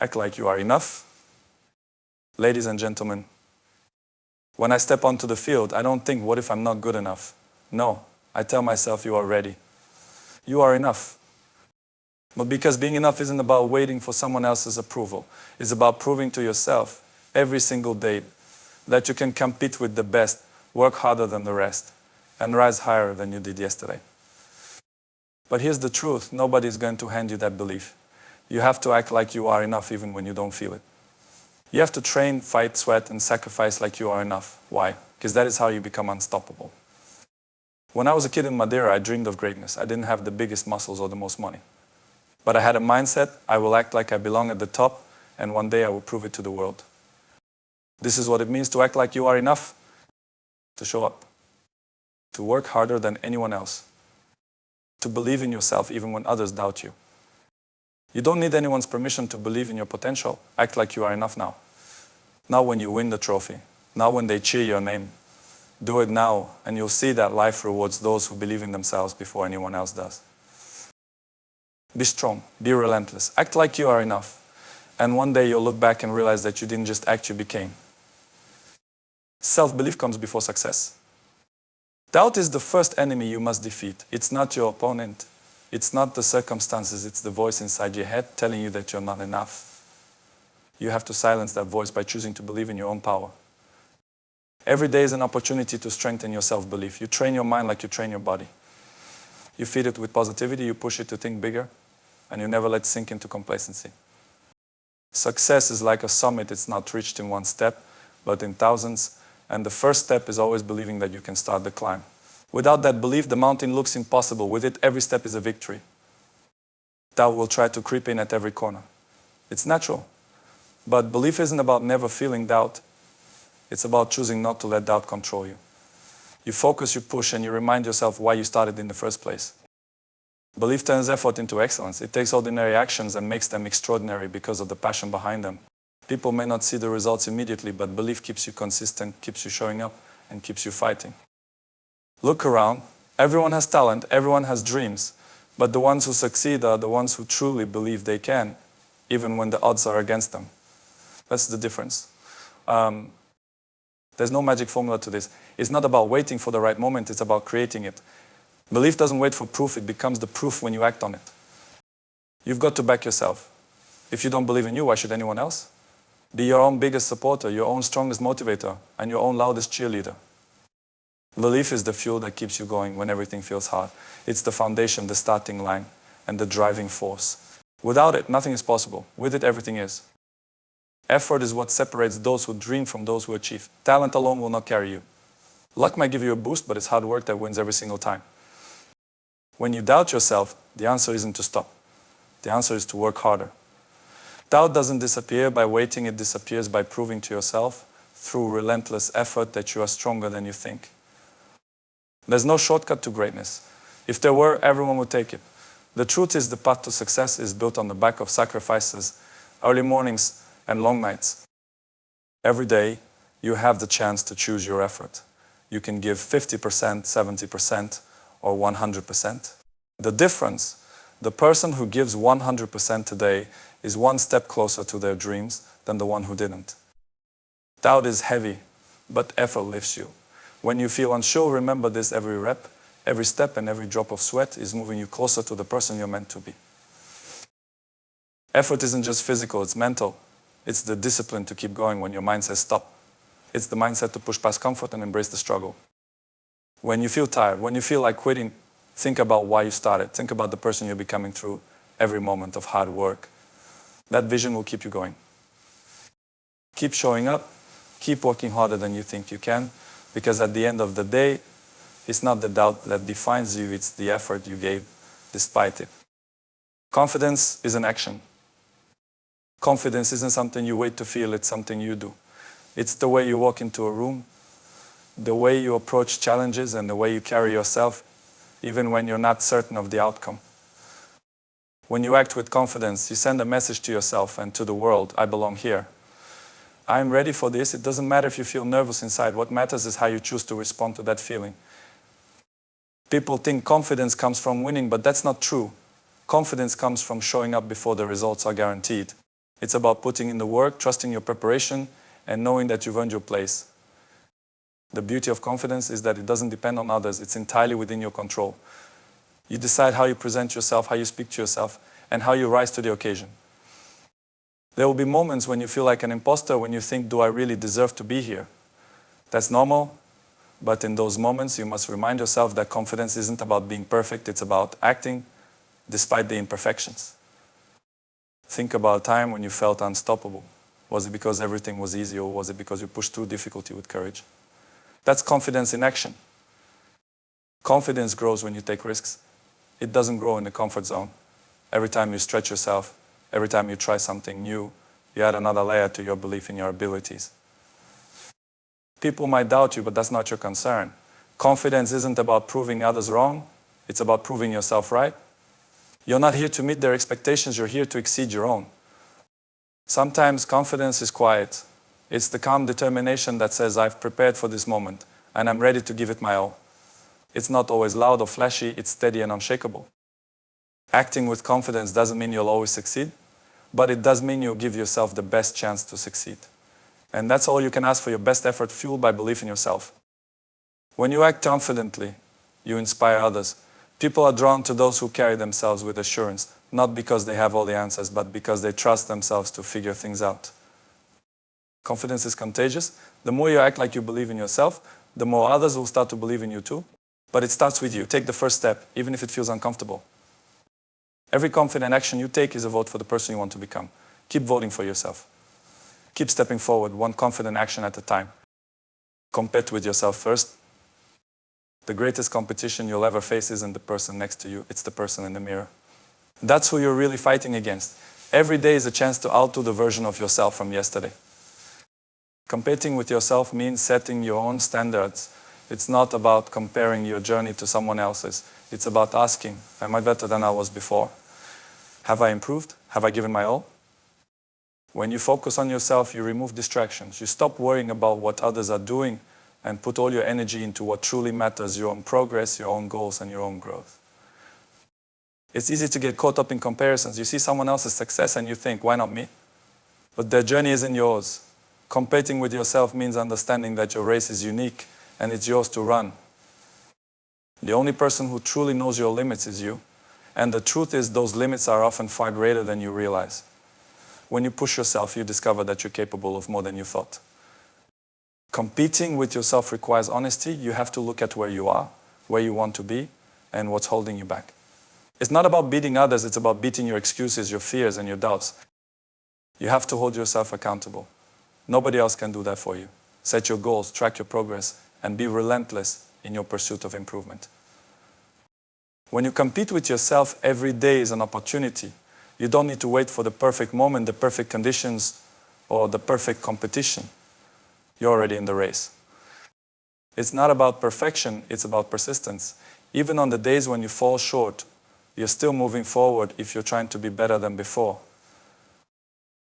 Act like you are enough. Ladies and gentlemen, when I step onto the field, I don't think, what if I'm not good enough? No, I tell myself, you are ready. You are enough. But because being enough isn't about waiting for someone else's approval. It's about proving to yourself every single day that you can compete with the best, work harder than the rest, and rise higher than you did yesterday. But here's the truth. Nobody's going to hand you that belief. You have to act like you are enough even when you don't feel it. You have to train, fight, sweat, and sacrifice like you are enough. Why? Because that is how you become unstoppable. When I was a kid in Madeira, I dreamed of greatness. I didn't have the biggest muscles or the most money. But I had a mindset, I will act like I belong at the top, and one day I will prove it to the world. This is what it means to act like you are enough, to show up, to work harder than anyone else, to believe in yourself even when others doubt you. You don't need anyone's permission to believe in your potential. Act like you are enough now. Now when you win the trophy, now when they cheer your name, do it now, and you'll see that life rewards those who believe in themselves before anyone else does. Be strong, be relentless, act like you are enough. And one day you'll look back and realize that you didn't just act, you became. Self-belief comes before success. Doubt is the first enemy you must defeat. It's not your opponent. It's not the circumstances. It's the voice inside your head telling you that you're not enough. You have to silence that voice by choosing to believe in your own power. Every day is an opportunity to strengthen your self-belief. You train your mind like you train your body. You feed it with positivity, you push it to think bigger, and you never let it sink into complacency. Success is like a summit. It's not reached in one step, but in thousands. And the first step is always believing that you can start the climb. Without that belief, the mountain looks impossible. With it, every step is a victory. Doubt will try to creep in at every corner. It's natural. But belief isn't about never feeling doubt. It's about choosing not to let doubt control you. You focus, you push, and you remind yourself why you started in the first place. Belief turns effort into excellence. It takes ordinary actions and makes them extraordinary because of the passion behind them. People may not see the results immediately, but belief keeps you consistent, keeps you showing up, and keeps you fighting. Look around. Everyone has talent, everyone has dreams, but the ones who succeed are the ones who truly believe they can, even when the odds are against them. That's the difference. There's no magic formula to this. It's not about waiting for the right moment, it's about creating it. Belief doesn't wait for proof, it becomes the proof when you act on it. You've got to back yourself. If you don't believe in you, why should anyone else? Be your own biggest supporter, your own strongest motivator, and your own loudest cheerleader. Belief is the fuel that keeps you going when everything feels hard. It's the foundation, the starting line, and the driving force. Without it, nothing is possible. With it, everything is. Effort is what separates those who dream from those who achieve. Talent alone will not carry you. Luck might give you a boost, but it's hard work that wins every single time. When you doubt yourself, the answer isn't to stop. The answer is to work harder. Doubt doesn't disappear by waiting, it disappears by proving to yourself through relentless effort that you are stronger than you think. There's no shortcut to greatness. If there were, everyone would take it. The truth is the path to success is built on the back of sacrifices, early mornings, and long nights. Every day, you have the chance to choose your effort. You can give 50%, 70%, or 100%. The difference, the person who gives 100% today is one step closer to their dreams than the one who didn't. Doubt is heavy, but effort lifts you. When you feel unsure, remember this: every rep, every step, and every drop of sweat is moving you closer to the person you're meant to be. Effort isn't just physical, it's mental. It's the discipline to keep going when your mind says stop. It's the mindset to push past comfort and embrace the struggle. When you feel tired, when you feel like quitting, think about why you started. Think about the person you're becoming through every moment of hard work. That vision will keep you going. Keep showing up, keep working harder than you think you can, because at the end of the day, it's not the doubt that defines you, it's the effort you gave despite it. Confidence is an action. Confidence isn't something you wait to feel, it's something you do. It's the way you walk into a room, the way you approach challenges, and the way you carry yourself, even when you're not certain of the outcome. When you act with confidence, you send a message to yourself and to the world: I belong here. I'm ready for this. It doesn't matter if you feel nervous inside. What matters is how you choose to respond to that feeling. People think confidence comes from winning, but that's not true. Confidence comes from showing up before the results are guaranteed. It's about putting in the work, trusting your preparation, and knowing that you've earned your place. The beauty of confidence is that it doesn't depend on others. It's entirely within your control. You decide how you present yourself, how you speak to yourself, and how you rise to the occasion. There will be moments when you feel like an imposter, when you think, do I really deserve to be here? That's normal, but in those moments you must remind yourself that confidence isn't about being perfect, it's about acting despite the imperfections. Think about a time when you felt unstoppable. Was it because everything was easy, or was it because you pushed through difficulty with courage? That's confidence in action. Confidence grows when you take risks. It doesn't grow in the comfort zone. Every time you stretch yourself, every time you try something new, you add another layer to your belief in your abilities. People might doubt you, but that's not your concern. Confidence isn't about proving others wrong. It's about proving yourself right. You're not here to meet their expectations. You're here to exceed your own. Sometimes confidence is quiet. It's the calm determination that says, I've prepared for this moment, and I'm ready to give it my all. It's not always loud or flashy. It's steady and unshakable. Acting with confidence doesn't mean you'll always succeed, but it does mean you'll give yourself the best chance to succeed. And that's all you can ask for, your best effort fueled by belief in yourself. When you act confidently, you inspire others. People are drawn to those who carry themselves with assurance, not because they have all the answers, but because they trust themselves to figure things out. Confidence is contagious. The more you act like you believe in yourself, the more others will start to believe in you too. But it starts with you. Take the first step, even if it feels uncomfortable. Every confident action you take is a vote for the person you want to become. Keep voting for yourself. Keep stepping forward, one confident action at a time. Compete with yourself first. The greatest competition you'll ever face isn't the person next to you, it's the person in the mirror. That's who you're really fighting against. Every day is a chance to outdo the version of yourself from yesterday. Competing with yourself means setting your own standards. It's not about comparing your journey to someone else's. It's about asking, am I better than I was before? Have I improved? Have I given my all? When you focus on yourself, you remove distractions. You stop worrying about what others are doing and put all your energy into what truly matters, your own progress, your own goals, and your own growth. It's easy to get caught up in comparisons. You see someone else's success and you think, why not me? But their journey isn't yours. Competing with yourself means understanding that your race is unique and it's yours to run. The only person who truly knows your limits is you. And the truth is, those limits are often far greater than you realize. When you push yourself, you discover that you're capable of more than you thought. Competing with yourself requires honesty. You have to look at where you are, where you want to be, and what's holding you back. It's not about beating others, it's about beating your excuses, your fears, and your doubts. You have to hold yourself accountable. Nobody else can do that for you. Set your goals, track your progress, and be relentless in your pursuit of improvement. When you compete with yourself, every day is an opportunity. You don't need to wait for the perfect moment, the perfect conditions, or the perfect competition. You're already in the race. It's not about perfection, it's about persistence. Even on the days when you fall short, you're still moving forward if you're trying to be better than before.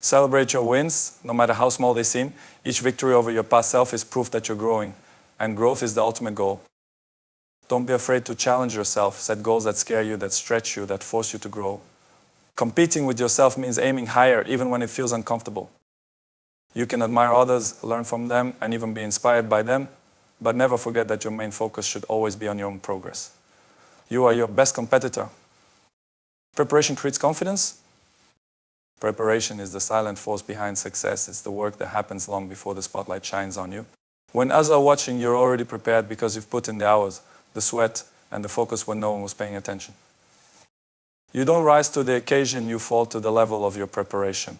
Celebrate your wins, no matter how small they seem. Each victory over your past self is proof that you're growing, and growth is the ultimate goal. Don't be afraid to challenge yourself, set goals that scare you, that stretch you, that force you to grow. Competing with yourself means aiming higher, even when it feels uncomfortable. You can admire others, learn from them, and even be inspired by them, but never forget that your main focus should always be on your own progress. You are your best competitor. Preparation creates confidence. Preparation is the silent force behind success. It's the work that happens long before the spotlight shines on you. When others are watching, you're already prepared because you've put in the hours, the sweat, and the focus when no one was paying attention. You don't rise to the occasion, you fall to the level of your preparation.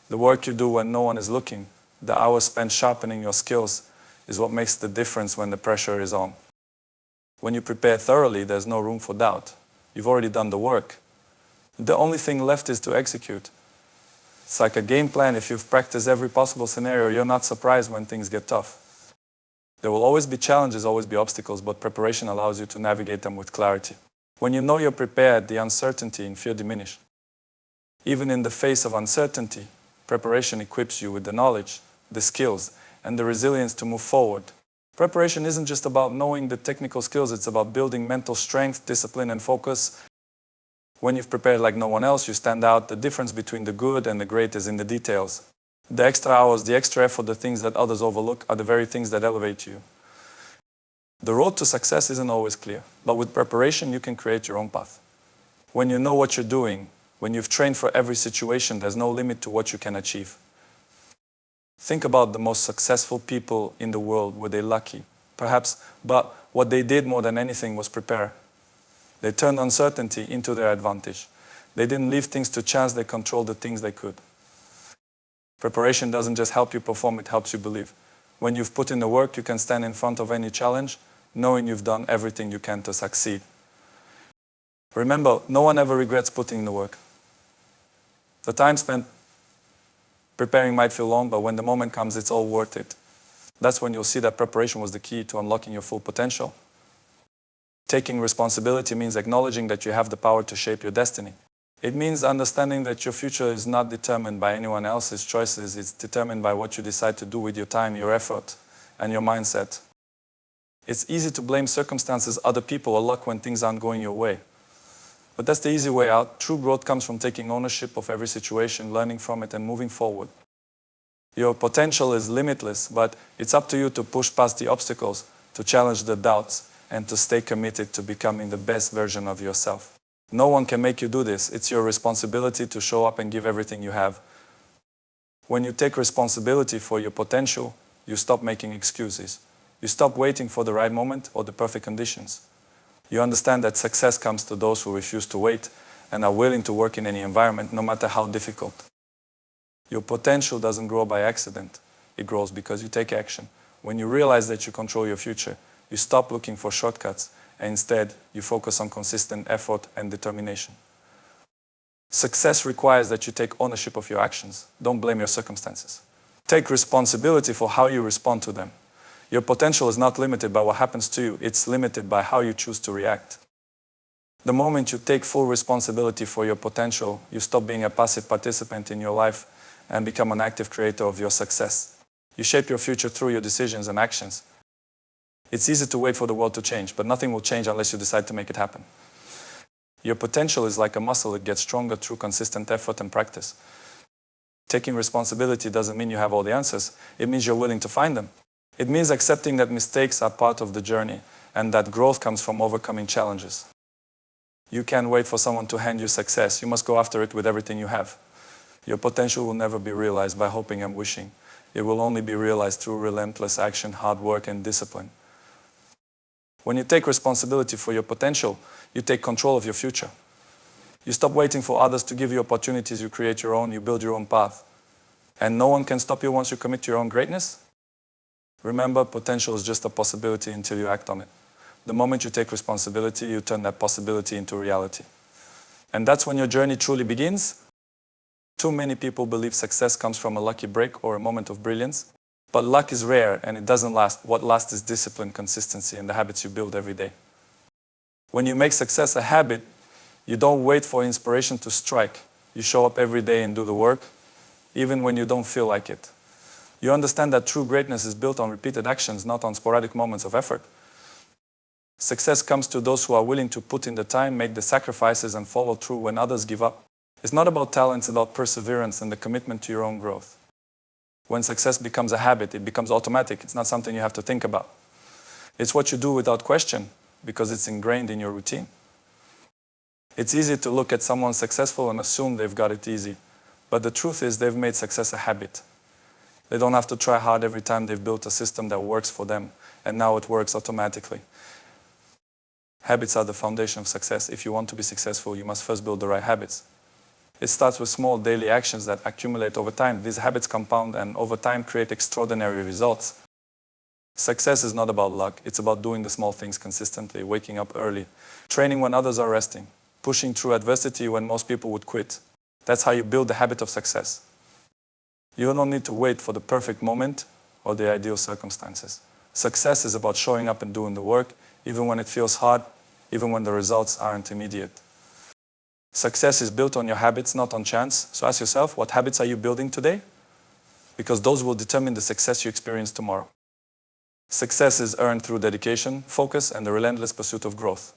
The work you do when no one is looking, the hours spent sharpening your skills, is what makes the difference when the pressure is on. When you prepare thoroughly, there's no room for doubt. You've already done the work. The only thing left is to execute. It's like a game plan. If you've practiced every possible scenario, you're not surprised when things get tough. There will always be challenges, always be obstacles, but preparation allows you to navigate them with clarity. When you know you're prepared, the uncertainty and fear diminish. Even in the face of uncertainty, preparation equips you with the knowledge, the skills, and the resilience to move forward. Preparation isn't just about knowing the technical skills, it's about building mental strength, discipline, and focus. When you've prepared like no one else, you stand out. The difference between the good and the great is in the details. The extra hours, the extra effort, the things that others overlook are the very things that elevate you. The road to success isn't always clear, but with preparation, you can create your own path. When you know what you're doing, when you've trained for every situation, there's no limit to what you can achieve. Think about the most successful people in the world. Were they lucky? Perhaps, but what they did more than anything was prepare. They turned uncertainty into their advantage. They didn't leave things to chance, they controlled the things they could. Preparation doesn't just help you perform, it helps you believe. When you've put in the work, you can stand in front of any challenge, knowing you've done everything you can to succeed. Remember, no one ever regrets putting in the work. The time spent preparing might feel long, but when the moment comes, it's all worth it. That's when you'll see that preparation was the key to unlocking your full potential. Taking responsibility means acknowledging that you have the power to shape your destiny. It means understanding that your future is not determined by anyone else's choices. It's determined by what you decide to do with your time, your effort, and your mindset. It's easy to blame circumstances, other people, or luck when things aren't going your way. But that's the easy way out. True growth comes from taking ownership of every situation, learning from it, and moving forward. Your potential is limitless, but it's up to you to push past the obstacles, to challenge the doubts, and to stay committed to becoming the best version of yourself. No one can make you do this. It's your responsibility to show up and give everything you have. When you take responsibility for your potential, you stop making excuses. You stop waiting for the right moment or the perfect conditions. You understand that success comes to those who refuse to wait and are willing to work in any environment, no matter how difficult. Your potential doesn't grow by accident. It grows because you take action. When you realize that you control your future, you stop looking for shortcuts, and instead, you focus on consistent effort and determination. Success requires that you take ownership of your actions. Don't blame your circumstances. Take responsibility for how you respond to them. Your potential is not limited by what happens to you. It's limited by how you choose to react. The moment you take full responsibility for your potential, you stop being a passive participant in your life and become an active creator of your success. You shape your future through your decisions and actions. It's easy to wait for the world to change, but nothing will change unless you decide to make it happen. Your potential is like a muscle. It gets stronger through consistent effort and practice. Taking responsibility doesn't mean you have all the answers. It means you're willing to find them. It means accepting that mistakes are part of the journey and that growth comes from overcoming challenges. You can't wait for someone to hand you success. You must go after it with everything you have. Your potential will never be realized by hoping and wishing. It will only be realized through relentless action, hard work, and discipline. When you take responsibility for your potential, you take control of your future. You stop waiting for others to give you opportunities, you create your own, you build your own path. And no one can stop you once you commit to your own greatness. Remember, potential is just a possibility until you act on it. The moment you take responsibility, you turn that possibility into reality. And that's when your journey truly begins. Too many people believe success comes from a lucky break or a moment of brilliance. But luck is rare and it doesn't last. What lasts is discipline, consistency, and the habits you build every day. When you make success a habit, you don't wait for inspiration to strike. You show up every day and do the work, even when you don't feel like it. You understand that true greatness is built on repeated actions, not on sporadic moments of effort. Success comes to those who are willing to put in the time, make the sacrifices, and follow through when others give up. It's not about talent, it's about perseverance and the commitment to your own growth. When success becomes a habit, it becomes automatic. It's not something you have to think about. It's what you do without question, because it's ingrained in your routine. It's easy to look at someone successful and assume they've got it easy. But the truth is they've made success a habit. They don't have to try hard every time. They've built a system that works for them, and now it works automatically. Habits are the foundation of success. If you want to be successful, you must first build the right habits. It starts with small daily actions that accumulate over time. These habits compound and over time create extraordinary results. Success is not about luck. It's about doing the small things consistently, waking up early, training when others are resting, pushing through adversity when most people would quit. That's how you build the habit of success. You don't need to wait for the perfect moment or the ideal circumstances. Success is about showing up and doing the work, even when it feels hard, even when the results aren't immediate. Success is built on your habits, not on chance. So ask yourself, what habits are you building today? Because those will determine the success you experience tomorrow. Success is earned through dedication, focus, and the relentless pursuit of growth.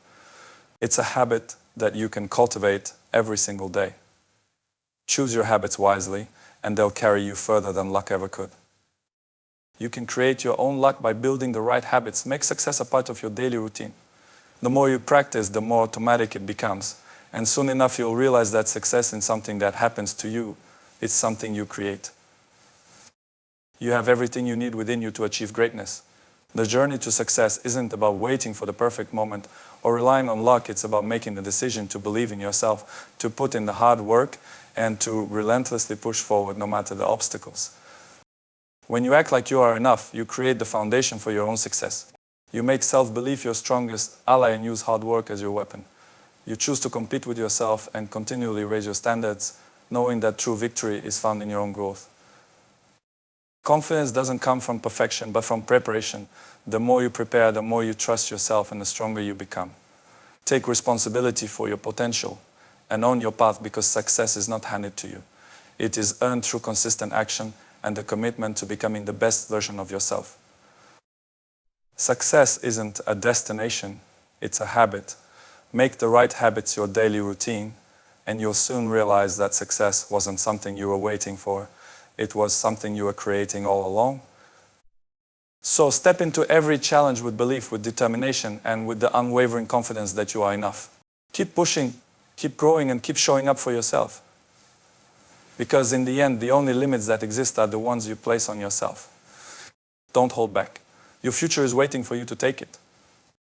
It's a habit that you can cultivate every single day. Choose your habits wisely, and they'll carry you further than luck ever could. You can create your own luck by building the right habits. Make success a part of your daily routine. The more you practice, the more automatic it becomes. And soon enough, you'll realize that success isn't something that happens to you. It's something you create. You have everything you need within you to achieve greatness. The journey to success isn't about waiting for the perfect moment or relying on luck. It's about making the decision to believe in yourself, to put in the hard work, and to relentlessly push forward no matter the obstacles. When you act like you are enough, you create the foundation for your own success. You make self-belief your strongest ally and use hard work as your weapon. You choose to compete with yourself and continually raise your standards, knowing that true victory is found in your own growth. Confidence doesn't come from perfection, but from preparation. The more you prepare, the more you trust yourself and the stronger you become. Take responsibility for your potential and own your path, because success is not handed to you. It is earned through consistent action and the commitment to becoming the best version of yourself. Success isn't a destination, it's a habit. Make the right habits your daily routine, and you'll soon realize that success wasn't something you were waiting for. It was something you were creating all along. So step into every challenge with belief, with determination, and with the unwavering confidence that you are enough. Keep pushing, keep growing, and keep showing up for yourself. Because in the end, the only limits that exist are the ones you place on yourself. Don't hold back. Your future is waiting for you to take it.